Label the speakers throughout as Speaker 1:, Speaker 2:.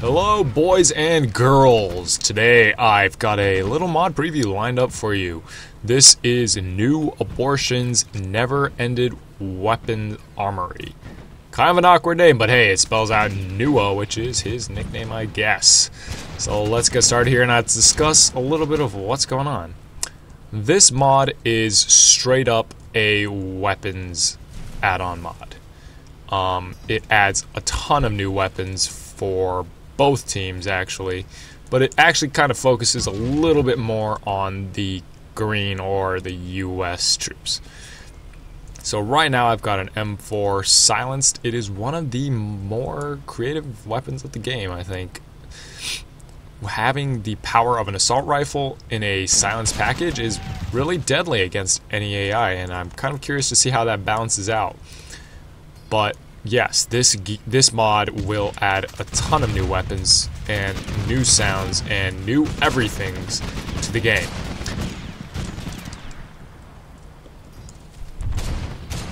Speaker 1: Hello boys and girls! Today I've got a little mod preview lined up for you. This is Newabortion's Never Ended Weapon Armory. Kind of an awkward name, but hey, it spells out NEWA, which is his nickname, I guess. So let's get started here and let's discuss a little bit of what's going on. This mod is straight up a weapons add-on mod. It adds a ton of new weapons for both teams actually, but it actually kind of focuses a little bit more on the green or the US troops. So right now I've got an M4 silenced. It is one of the more creative weapons of the game, I think. Having the power of an assault rifle in a silenced package is really deadly against any AI, and I'm kind of curious to see how that balances out. But yes, this mod will add a ton of new weapons and new sounds and new everythings to the game.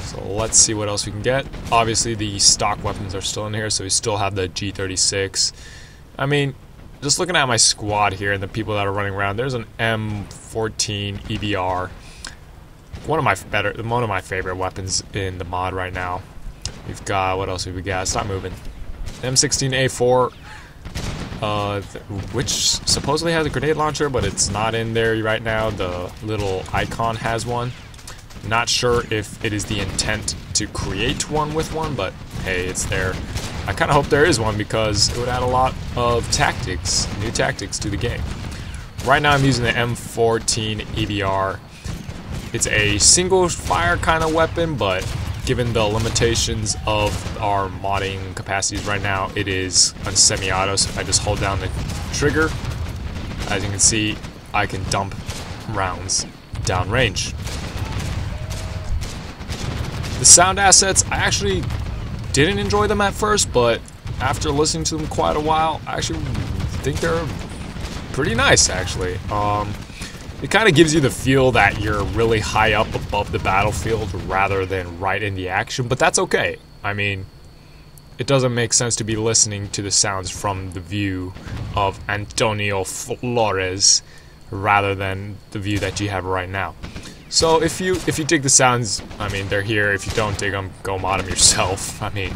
Speaker 1: So let's see what else we can get. Obviously the stock weapons are still in here, so we still have the G36. I mean, just looking at my squad here and the people that are running around, there's an M14 EBR. One of my favorite weapons in the mod right now. We've got, what else have we got? Stop moving. M16A4, which supposedly has a grenade launcher, but it's not in there right now. The little icon has one. Not sure if it is the intent to create one with one, but hey, it's there. I kind of hope there is one because it would add a lot of tactics, new tactics to the game. Right now I'm using the M14 EBR. It's a single fire kind of weapon, but given the limitations of our modding capacities right now, it is on semi-auto, so if I just hold down the trigger, as you can see, I can dump rounds downrange. The sound assets, I actually didn't enjoy them at first, but after listening to them quite a while, I actually think they're pretty nice, actually. It kind of gives you the feel that you're really high up above the battlefield rather than right in the action, but that's okay. I mean, it doesn't make sense to be listening to the sounds from the view of Antonio Flores rather than the view that you have right now. So if you dig the sounds, I mean, they're here. If you don't dig them, go mod them yourself. I mean,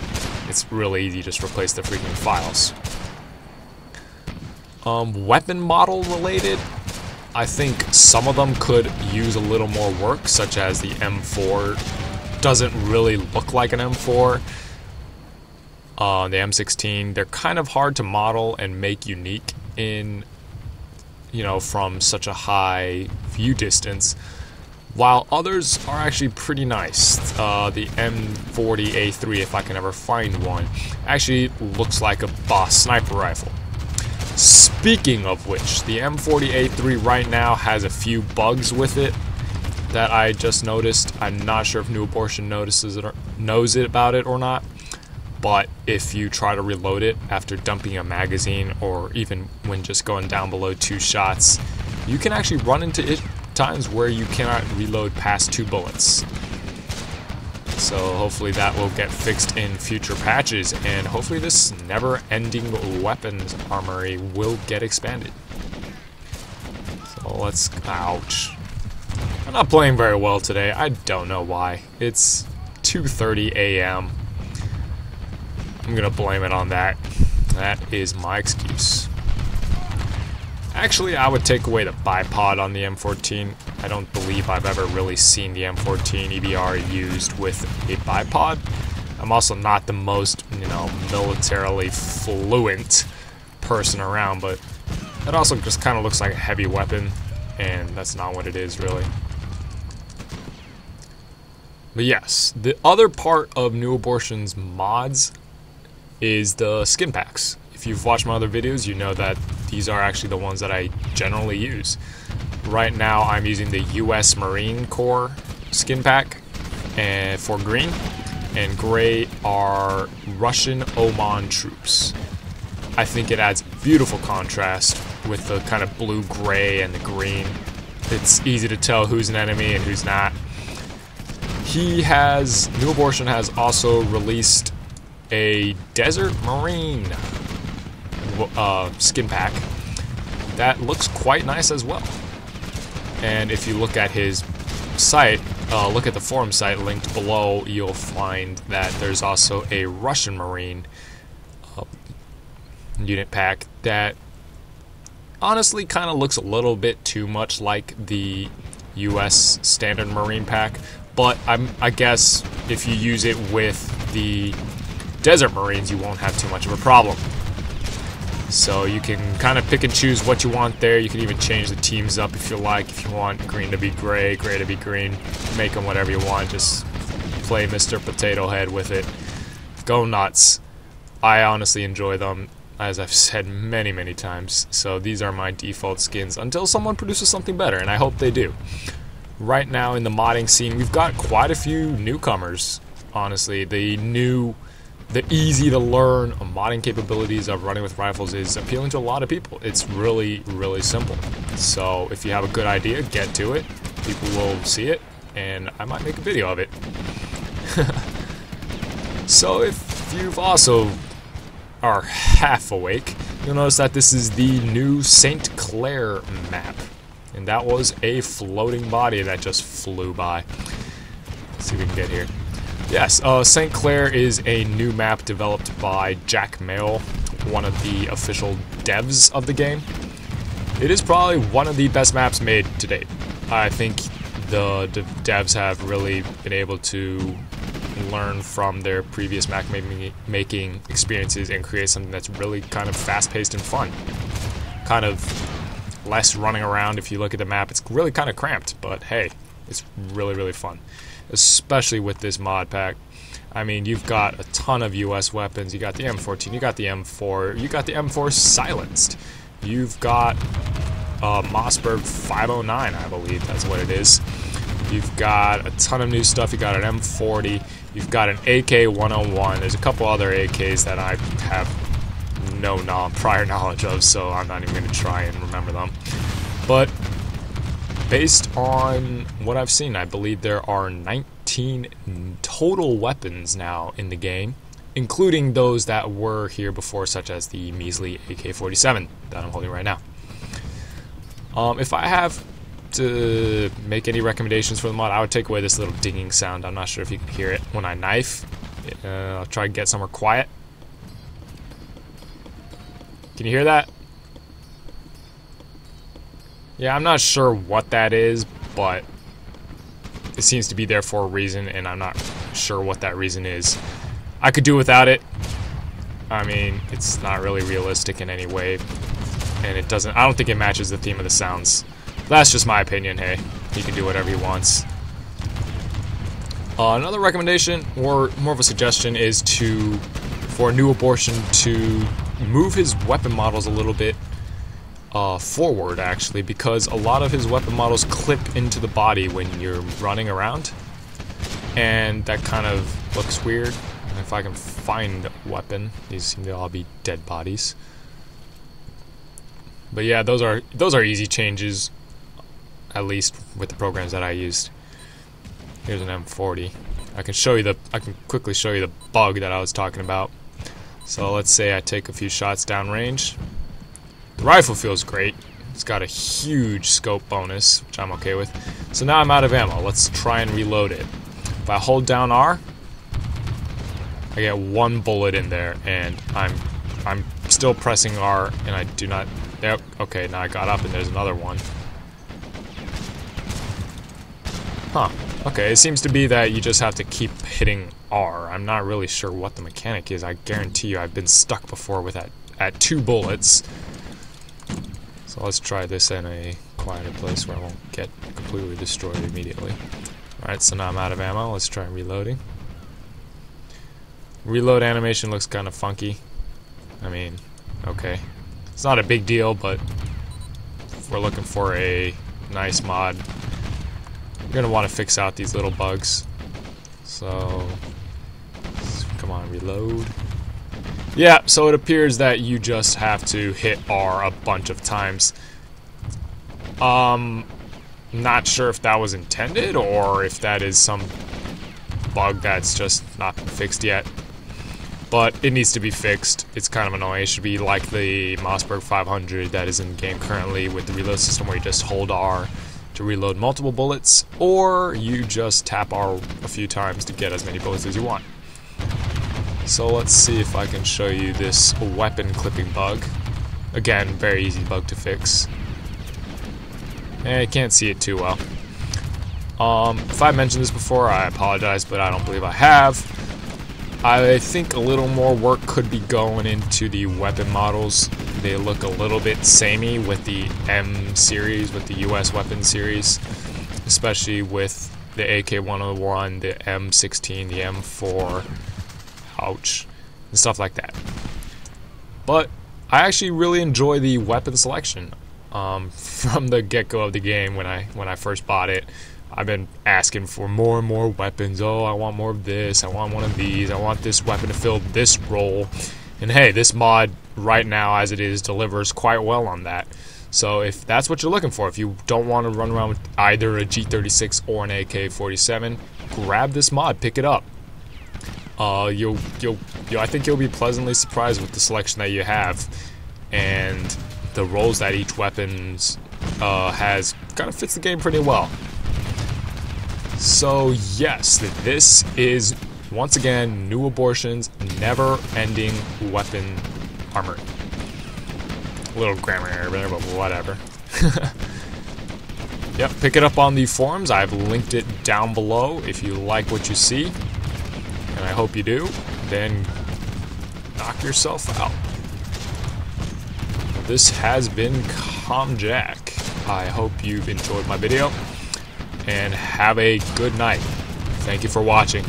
Speaker 1: it's really easy, just replace the freaking files. Weapon model related, I think some of them could use a little more work, such as the M4 doesn't really look like an M4. The M16, they're kind of hard to model and make unique in, from such a high view distance, while others are actually pretty nice. The M40A3, if I can ever find one, actually looks like a boss sniper rifle. Speaking of which, the M40A3 right now has a few bugs with it that I just noticed. I'm not sure if Newabortion notices it or knows it about it or not, but if you try to reload it after dumping a magazine or even when just going down below 2 shots, you can actually run into times where you cannot reload past 2 bullets. So hopefully that will get fixed in future patches, and hopefully this never-ending weapons armory will get expanded. So let's... ouch. I'm not playing very well today. I don't know why. It's 2:30 a.m. I'm gonna blame it on that. That is my excuse. Actually, I would take away the bipod on the M14. I don't believe I've ever really seen the M14 EBR used with a bipod. I'm also not the most, militarily fluent person around, but it also just kind of looks like a heavy weapon, and that's not what it is, really. But yes, the other part of Newabortion's mods is the skin packs. If you've watched my other videos, you know that these are actually the ones that I generally use. Right now I'm using the US Marine Corps skin pack and for green, and gray are Russian Oman troops. I think it adds beautiful contrast with the kind of blue-gray and the green. It's easy to tell who's an enemy and who's not. Newabortion has also released a Desert Marine skin pack that looks quite nice as well. And if you look at his site, look at the forum site linked below, you'll find that there's also a Russian Marine unit pack that honestly kind of looks a little bit too much like the US standard Marine pack, but I guess if you use it with the Desert Marines, you won't have too much of a problem. So you can kind of pick and choose what you want there. You can even change the teams up if you like. If you want green to be gray, gray to be green, make them whatever you want. Just play Mr. Potato Head with it. Go nuts. I honestly enjoy them, as I've said many, many times. So these are my default skins until someone produces something better, and I hope they do. Right now in the modding scene, we've got quite a few newcomers, honestly. The easy to learn modding capabilities of running with rifles is appealing to a lot of people. It's really, really simple. So if you have a good idea, get to it. People will see it, and I might make a video of it. So if you've also are half awake, you'll notice that this is the new St. Clair map. And that was a floating body that just flew by. Let's see if we can get here. Yes, St. Clair is a new map developed by Jack Mail, one of the official devs of the game. It is probably one of the best maps made to date. I think the devs have really been able to learn from their previous map making experiences and create something that's really kind of fast-paced and fun. Kind of less running around. If you look at the map, it's really kind of cramped, but hey, it's really, really fun. Especially with this mod pack. I mean, you've got a ton of US weapons. You got the M14, you got the M4, you got the M4 silenced. You've got Mossberg 509, I believe that's what it is. You've got a ton of new stuff. You got an M40, you've got an AK-101. There's a couple other AKs that I have no prior knowledge of, so I'm not even going to try and remember them. But based on what I've seen, I believe there are 19 total weapons now in the game, including those that were here before, such as the measly AK-47 that I'm holding right now. If I have to make any recommendations for the mod, I would take away this little dinging sound. I'm not sure if you can hear it when I knife. I'll try to get somewhere quiet. Can you hear that? Yeah, I'm not sure what that is, but it seems to be there for a reason, and I'm not sure what that reason is. I could do without it. I mean, it's not really realistic in any way, and it doesn't. I don't think it matches the theme of the sounds. That's just my opinion. Hey, he can do whatever he wants. Another recommendation, or more of a suggestion, is for Newabortion to move his weapon models a little bit forward, actually, because a lot of his weapon models clip into the body when you're running around, and that kind of looks weird. And if I can find a weapon, these seem to all be dead bodies. But yeah, those are easy changes, at least with the programs that I used. Here's an M40. I can quickly show you the bug that I was talking about. So let's say I take a few shots downrange. The rifle feels great. It's got a huge scope bonus, which I'm okay with. So now I'm out of ammo. Let's try and reload it. If I hold down R, I get one bullet in there, and I'm still pressing R, and I do not. There. Okay, now I got up, and there's another one. Huh. Okay, it seems to be that you just have to keep hitting R. I'm not really sure what the mechanic is. I guarantee you I've been stuck before with at 2 bullets. So let's try this in a quieter place where I won't get completely destroyed immediately. Alright, so now I'm out of ammo. Let's try reloading. Reload animation looks kind of funky. I mean, okay. It's not a big deal, but if we're looking for a nice mod, you're going to want to fix out these little bugs. So, come on, reload. Yeah, so it appears that you just have to hit R a bunch of times. Not sure if that was intended or if that is some bug that's just not been fixed yet. but it needs to be fixed. It's kind of annoying. It should be like the Mossberg 500 that is in game currently with the reload system, where you just hold R to reload multiple bullets, or you just tap R a few times to get as many bullets as you want. So let's see if I can show you this weapon clipping bug. Again, very easy bug to fix. And I can't see it too well. If I mentioned this before, I apologize, but I don't believe I have. I think a little more work could be going into the weapon models. They look a little bit samey with the M series, with the US weapon series, especially with the AK-101, the M16, the M4, ouch, and stuff like that. But I actually really enjoy the weapon selection. From the get-go of the game, when I first bought it, I've been asking for more and more weapons. Oh, I want more of this, I want one of these, I want this weapon to fill this role. And hey, this mod right now as it is delivers quite well on that. So if that's what you're looking for, if you don't want to run around with either a G36 or an AK-47, grab this mod, pick it up. I think you'll be pleasantly surprised with the selection that you have, and the roles that each weapons has. Kind of fits the game pretty well. So yes, this is once again Newabortion's Never Ending Weapon Armory. A little grammar error there, but whatever. Yep, pick it up on the forums. I've linked it down below if you like what you see, and I hope you do. Then knock yourself out. This has been ComJak. I hope you've enjoyed my video, and have a good night. Thank you for watching.